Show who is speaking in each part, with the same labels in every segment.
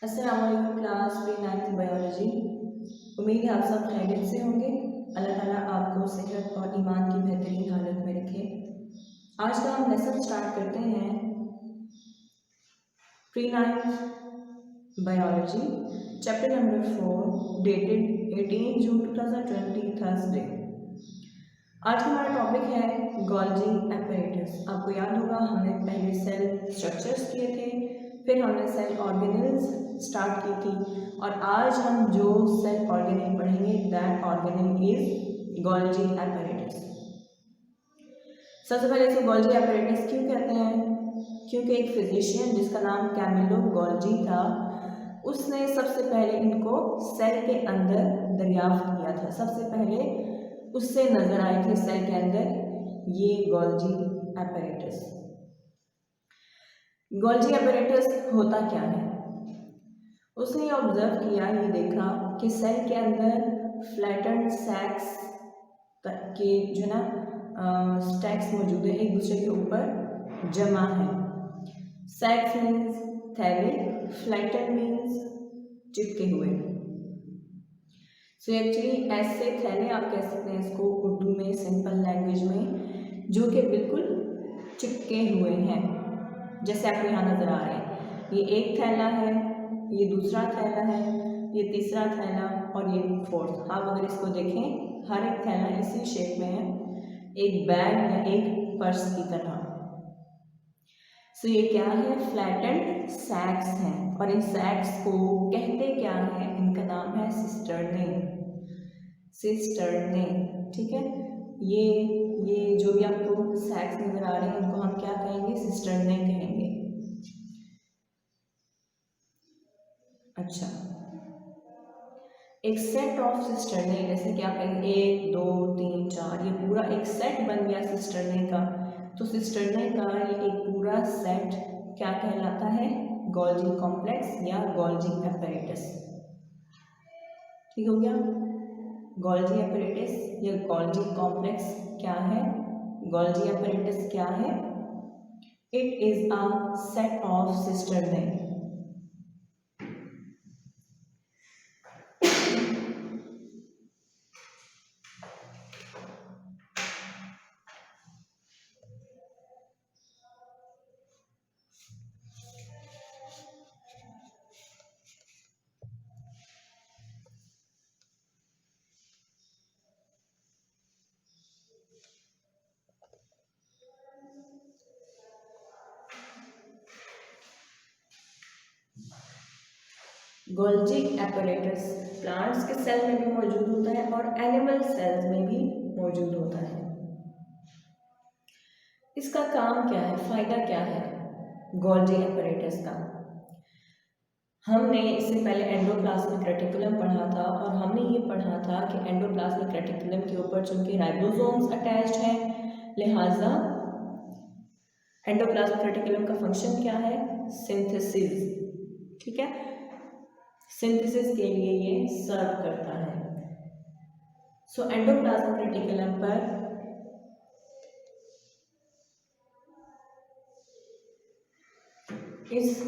Speaker 1: अस्सलाम वालेकुम class pre 9th biology. उम्मीद है आप सब खैरियत से होंगे। अल्लाह ताला आपको सेहत और ईमान की बेहतरीन हालत में रखे। आज का हम लेसन स्टार्ट करते हैं pre 9th biology chapter number 4 dated 18 जून 2020 थर्सडे। आज हमारा टॉपिक है गोल्जी एपरेटस। आपको याद होगा हमने पहले सेल स्ट्रक्चर्स किए थे, फिर हमने सेल ऑर्गेनेल्स स्टार्ट की थी और आज हम जो सेल ऑर्गेनेल पढ़ेंगे that organelle is Golgi apparatus. सबसे पहले इसे गोल्जी एपरेटस क्यों कहते हैं? क्योंकि एक फिजिशियन जिसका नाम कैमिलो गोल्जी था, उसने सबसे पहले इनको सेल के अंदर दरियाफ्त किया था। सबसे पहले उससे नजर आए थे सेल के अंदर ये गोल्जी एपरेटस। गोल्जी एपरेटस होता क्या है? उसने ऑब्जर्व किया, ये देखा कि सेल के अंदर फ्लैटन सैक्स के जो ना स्टैक्स मौजूद है, एक दूसरे के ऊपर जमा है। सैक्स मीन्स थैले, फ्लैटन मीन्स चिपके हुए। सो एक्चुअली ऐसे थैले आप कह सकते हैं इसको उर्दू में, सिंपल लैंग्वेज में, जो कि बिल्कुल चिपके हुए हैं, जैसे आपको यहाँ नज़र आ रहे हैं। ये एक थैला है, ये दूसरा थैला है, ये तीसरा थैला और ये फोर्थ। आप अगर इसको देखें, हर एक थैला इसी शेप में है, एक बैग या एक पर्स की तरह। सो ये क्या है? फ्लैटेंड सैक्स हैं और इन सैक्स को कहते क्या है? इनका नाम है सिस्टर्ने। सिस्टर्ने, ठीक है। ये जो भी आपको सैक्स नजर आ रहे हैं इनको हम क्या कहेंगे? सिस्टर्ने कहेंगे। अच्छा, एक सेट ऑफ सिस्टर्ने, जैसे कि आप कहेंगे 1 2 3 4, ये पूरा एक सेट बन गया सिस्टर्ने का। तो सिस्टर्ने का ये एक पूरा सेट क्या कहलाता है? गोल्जी कॉम्प्लेक्स या गोल्जी एपरेटस। ठीक हो गया। गोल्जी एपरेटस या गोल्जी कॉम्प्लेक्स क्या है? गोल्जी एपरेटस क्या है? It is a set of cisternae. Golgi apparatus plants के सेल में भी मौजूद होता है और एनिमल सेल्स में भी मौजूद होता है। इसका काम क्या है? फायदा क्या है गोल्जी एपरेटस का? हमने इससे पहले एंडोप्लाज्मिक रेटिकुलम पढ़ा था और हमने ये पढ़ा था कि एंडोप्लाज्मिक रेटिकुलम के ऊपर चूंकि राइबोसोम्स अटैच्ड हैं, लिहाजा एंडोप्लाज्मिक रेटिकुलम का फंक्शन क्या है? सिंथेसिस, ठीक है। सिंथेसिस के लिए ये सर्व करता है। सो एंडोप्लाज्मिक रेटिकुलम पर इस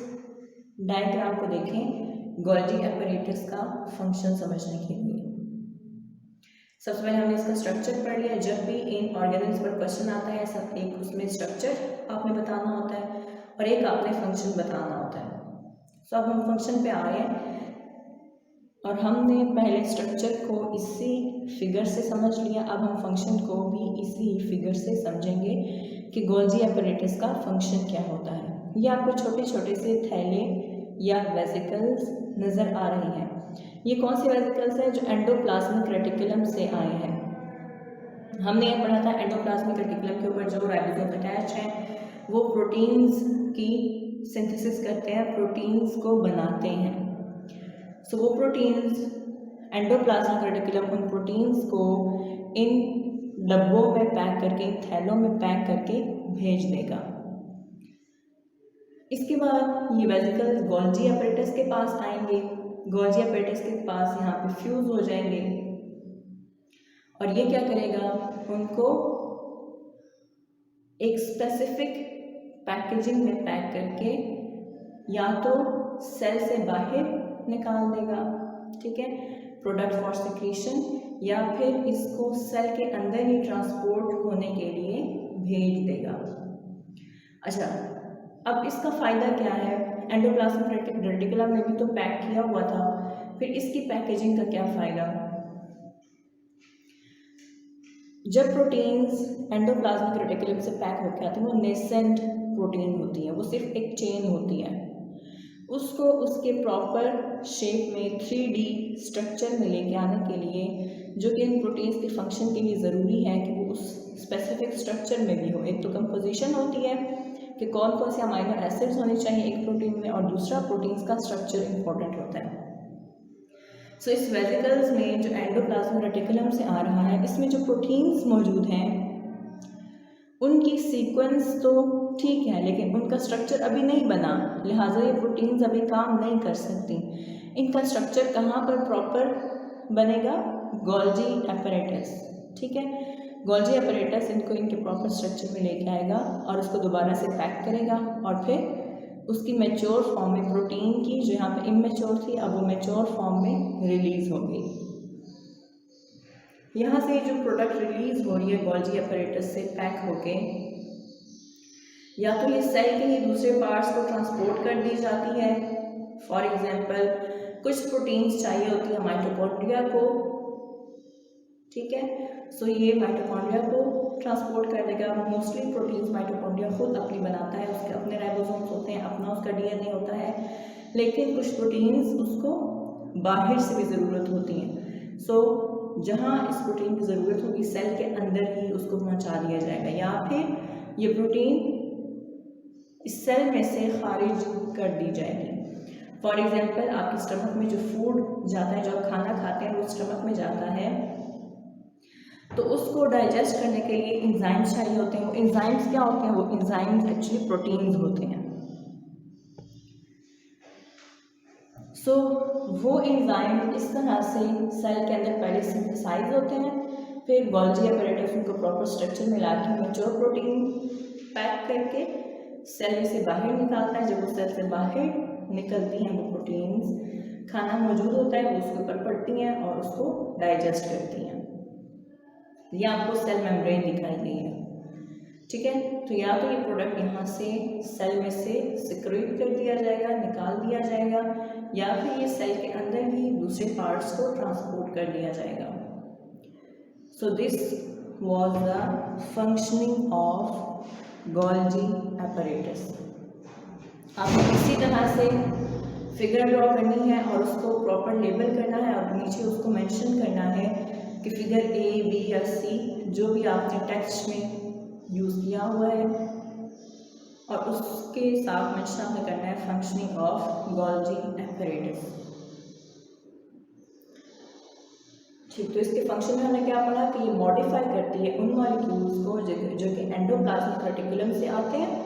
Speaker 1: डायग्राम को देखें गोल्जी एपरेटस का फंक्शन समझने के लिए। सबसे पहले हमने इसका स्ट्रक्चर पढ़ लिया। जब भी इन ऑर्गेनल्स पर क्वेश्चन आता है, ऐसा एक उसमें स्ट्रक्चर आपने बताना होता है और एक आपने फंक्शन बताना होता है। सो अब हम फंक्शन पे आ रहे हैं और हमने पहले स्ट्रक्चर को इसी फिगर से समझ लिया। अब हम फंक्शन को भी इसी फिगर से समझेंगे कि गोल्जी एपरेटस का फंक्शन क्या होता है। ये आपको छोटे छोटे से थैले या वेसिकल्स नज़र आ रही हैं। ये कौन सी वेसिकल्स हैं? जो एंडोप्लाज्मिक रेटिकुलम से आए हैं। हमने ये पढ़ा था एंडोप्लाज्मिक रेटिकुलम के ऊपर जो राइबोसोम अटैच हैं वो प्रोटीन्स की सिंथेसिस करते हैं, प्रोटीन्स को बनाते हैं। सो वो प्रोटीन्स एंडोप्लाज्मिक रेटिकुलम उन प्रोटीन्स को इन डब्बों में पैक करके, थैलों में पैक करके भेज देगा। इसके बाद ये वेसिकल्स गोल्जी एपरेटस के पास आएंगे। गोल्जी एपरेटस के पास यहाँ पे फ्यूज हो जाएंगे और ये क्या करेगा? उनको एक स्पेसिफिक पैकेजिंग में पैक करके या तो सेल से बाहर निकाल देगा, ठीक है, प्रोडक्ट फॉर सिक्रीशन, या फिर इसको सेल के अंदर ही ट्रांसपोर्ट होने के लिए भेज देगा। अच्छा, अब इसका फ़ायदा क्या है? एंडोप्लाज्मिक रेटिकुलम में भी तो पैक किया हुआ था, फिर इसकी पैकेजिंग का क्या फ़ायदा? जब प्रोटीन्स एंडोप्लाज्मिक रेटिकुलम से पैक होकर आती हैं, वो नेसेंट प्रोटीन होती है, वो सिर्फ एक चेन होती है। उसको उसके प्रॉपर शेप में 3D स्ट्रक्चर में लेके आने के लिए, जो कि इन प्रोटीन्स के फंक्शन के लिए ज़रूरी है कि वो उस स्पेसिफिक स्ट्रक्चर में भी हो। एक तो कंपोजिशन होती है कि कौन कौन से अमाइनो एसिड्स होने चाहिए एक प्रोटीन में, और दूसरा प्रोटीन्स का स्ट्रक्चर इम्पॉर्टेंट होता है। सो इस वेसिकल्स में जो एंडोप्लाज्मिक रेटिकुलम से आ रहा है, इसमें जो प्रोटीन्स मौजूद हैं उनकी सीक्वेंस तो ठीक है, लेकिन उनका स्ट्रक्चर अभी नहीं बना, लिहाजा ये प्रोटीन्स अभी काम नहीं कर सकती। इनका स्ट्रक्चर कहाँ पर प्रॉपर बनेगा? गोल्जी एपरेटस, ठीक है। गोल्जी एपरेटस इनको इनके प्रॉपर स्ट्रक्चर में लेके आएगा और उसको दोबारा से पैक करेगा, और फिर उसकी मैच्योर फॉर्म में प्रोटीन की, जो यहाँ पे इमेच्योर थी, अब वो मैच्योर फॉर्म में रिलीज होगी। यहाँ से जो प्रोडक्ट रिलीज हो रही है गोल्जी एपरेटस से पैक होके, या तो ये सेल के ही दूसरे पार्ट्स को ट्रांसपोर्ट कर दी जाती है। फॉर एग्जांपल कुछ प्रोटीन्स चाहिए होती है माइटोकॉन्ड्रिया को, ठीक है, सो ये माइटोकॉन्ड्रिया को ट्रांसपोर्ट कर देगा। मोस्टली प्रोटीन्स माइटोकॉन्ड्रिया खुद अपनी बनाता है, उसके अपने राइबोसोम्स होते हैं, अपना उसका डीएनए होता है, लेकिन कुछ प्रोटीन्स उसको बाहर से भी ज़रूरत होती हैं। सो जहाँ इस प्रोटीन की ज़रूरत होगी सेल के अंदर ही उसको पहुँचा दिया जाएगा, या फिर ये प्रोटीन इस सेल में से खारिज कर दी जाएगी। फॉर एग्जांपल आपके स्टमक में जो फूड जाता है, जो आप खाना खाते हैं वो स्टमक में जाता है, तो उसको डाइजेस्ट करने के लिए एंजाइम्स चाहिए होते हैं। वो एंजाइम्स क्या होते हैं? वो एंजाइम्स एक्चुअली प्रोटीन्स होते हैं। सो वो एंजाइम इस तरह से सेल के अंदर पहले सिंथेसाइज होते हैं, फिर गोल्जी एपरेटस उनको प्रॉपर स्ट्रक्चर में लाके मैच्योर प्रोटीन पैक करके सेल में से बाहर निकालता है। जब वो सेल से बाहर निकलती हैं वो प्रोटीन्स, खाना मौजूद होता है, वो उसके ऊपर पड़ती हैं और उसको डाइजेस्ट करती हैं। ये आपको सेल मेम्ब्रेन दिखाई दी है, ठीक है। तो या तो ये प्रोडक्ट यहाँ से सेल में से सिक्रेट कर दिया जाएगा, निकाल दिया जाएगा, या फिर ये सेल के अंदर ही दूसरे पार्ट्स को ट्रांसपोर्ट कर दिया जाएगा। सो this was the functioning of Golgi apparatus. आपको इसी तरह से फिगर ड्रॉ करनी है और उसको प्रॉपर लेबल करना है, और नीचे उसको मेंशन करना है कि फिगर ए, बी या सी जो भी आपने टेक्स्ट में यूज़ किया हुआ है, और उसके साथ मेंशन आपने करना है फंक्शनिंग ऑफ गोल्जी एपरेटस। ठीक, तो इसके फंक्शन में हमने क्या पढ़ा कि ये मॉडिफाई करती है उन मॉलिक्यूल्स को जो कि एंडोप्लाज्मिक रेटिकुलम से आते हैं,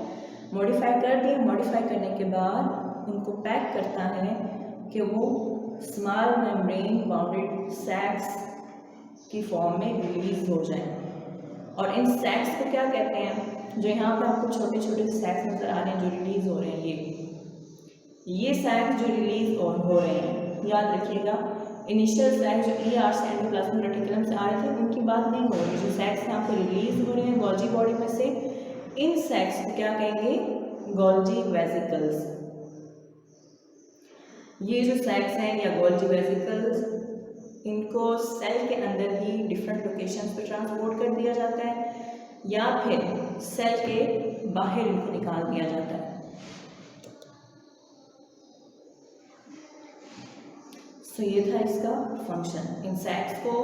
Speaker 1: मॉडिफाई कर दिए, मॉडिफाई करने के बाद उनको पैक करता है कि वो स्मॉल मेम्ब्रेन बाउंडेड सैक्स की फॉर्म में रिलीज हो जाए। और इन सैक्स को क्या कहते हैं? जो यहाँ पर आपको छोटे छोटे सैक्स नजर आ रहे हैं जो रिलीज हो रहे हैं, ये सैक्स जो रिलीज हो रहे हैं, याद रखिएगा इनिशियल सैक्स जो ER से एंडोप्लाज्मिक रेटिकुलम से आए थे उनकी बात नहीं हो रही। जो सैक्स यहाँ पर रिलीज हो रहे हैं गोल्जी बॉडी में से, इन सैक्स को क्या कहेंगे? Golgi vesicles. ये जो सैक्स हैं या गोल्जी वेसिकल्स, इनको सेल के अंदर ही डिफरेंट लोकेशंस पे ट्रांसपोर्ट कर दिया जाता है, या फिर सेल के बाहर इनको निकाल दिया जाता है। सो ये था इसका फंक्शन। इन सैक्स को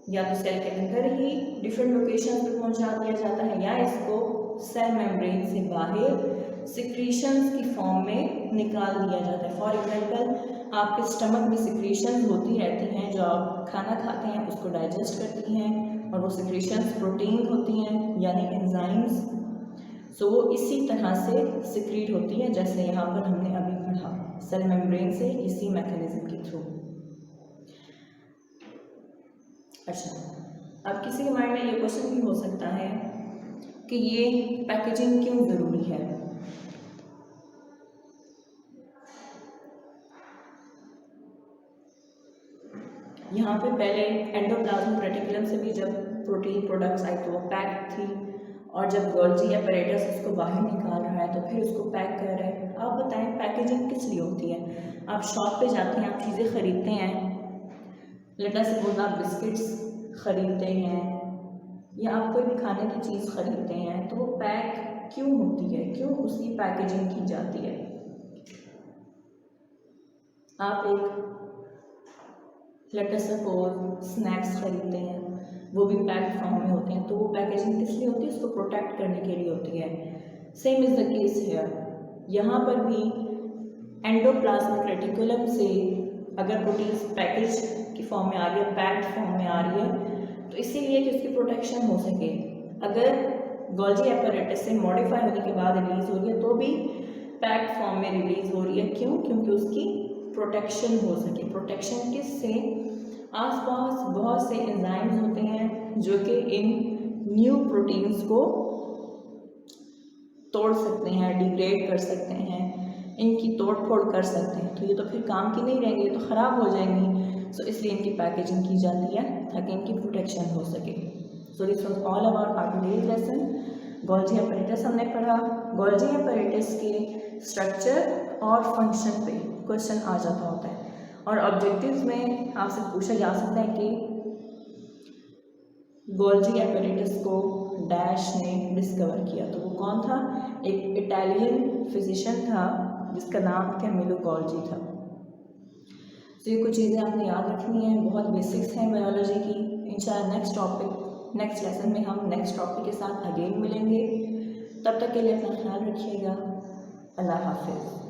Speaker 1: या तो सेल के अंदर ही डिफरेंट लोकेशंस पे पहुंचा दिया जाता है, या इसको सेल मेम्ब्रेन से बाहर सिक्रीशंस की फॉर्म में निकाल दिया जाता है। फॉर एग्जांपल आपके स्टमक में सिक्रीशंस होती रहती हैं, जो आप खाना खाते हैं उसको डाइजेस्ट करती हैं, और वो सिक्रीशंस प्रोटीन होती हैं यानी एंजाइम्स। सो वो इसी तरह से सिक्रीट होती है जैसे यहाँ पर हमने अभी पढ़ा, सेल मेम्ब्रेन से इसी मैकेनिज्म के थ्रू। अच्छा, अब किसी के माइंड में ये क्वेश्चन भी हो सकता है कि ये पैकेजिंग क्यों ज़रूरी है? यहाँ पे पहले एंडोप्लाज्मिक रेटिकुलम से भी जब प्रोटीन प्रोडक्ट्स आई तो वो पैक थी, और जब गोल्जी एपैरेटस उसको बाहर निकाल रहा है तो फिर उसको पैक कर रहा है। आप बताएं पैकेजिंग किस लिए होती है? आप शॉप पे जाते हैं, आप चीज़ें ख़रीदते हैं, लेटा से बोलना आप बिस्किट्स ख़रीदते हैं या आप कोई भी खाने की चीज़ ख़रीदते हैं, तो वो पैक क्यों होती है, क्यों उसकी पैकेजिंग की जाती है? आप एक लेट अस सपोज स्नैक्स खरीदते हैं, वो भी पैक्ड फॉर्म में होते हैं, तो वो पैकेजिंग किस लिए होती है? उसको प्रोटेक्ट करने के लिए होती है। Same is the case here, यहाँ पर भी एंडोप्लाज्मिक रेटिकुलम से अगर प्रोटीन पैकेज की फॉर्म में आ रही है, पैक्ड फॉर्म में आ रही है, तो इसीलिए कि उसकी प्रोटेक्शन हो सके। अगर गोल्जी एपैरेटस से मॉडिफाई होने के बाद रिलीज़ हो रही है तो भी पैक्ड फॉर्म में रिलीज़ हो रही है। क्यों? क्योंकि उसकी प्रोटेक्शन हो सके। प्रोटेक्शन किससे? आसपास बहुत से एंजाइम्स होते हैं जो कि इन न्यू प्रोटीन्स को तोड़ सकते हैं, डिग्रेड कर सकते हैं, इनकी तोड़ फोड़ कर सकते हैं, तो ये तो फिर काम की नहीं रहेंगी, ये तो ख़राब हो जाएंगी। सो इसलिए इनकी पैकेजिंग की जाती है ताकि इनकी प्रोटेक्शन हो सके। So this was all about our today's lesson. Golgi apparatus हमने पढ़ा। गोल्जी एपैरेटस के स्ट्रक्चर और फंक्शन पे क्वेश्चन आ जाता होता है, और ऑब्जेक्टिव्स में आपसे पूछा जा सकता है कि गोल्जी एपैरेटस को डैश ने डिस्कवर किया, तो वो कौन था? एक इटालियन फिजिशियन था जिसका नाम कैमिलो गोल्जी था। तो ये कुछ चीज़ें आपने याद रखनी है, बहुत बेसिक्स हैं बायोलॉजी की। इंशाल्लाह नेक्स्ट लेसन में हम नेक्स्ट टॉपिक के साथ अगेन मिलेंगे। तब तक के लिए अपना ख्याल रखिएगा। अल्लाह हाफिज़।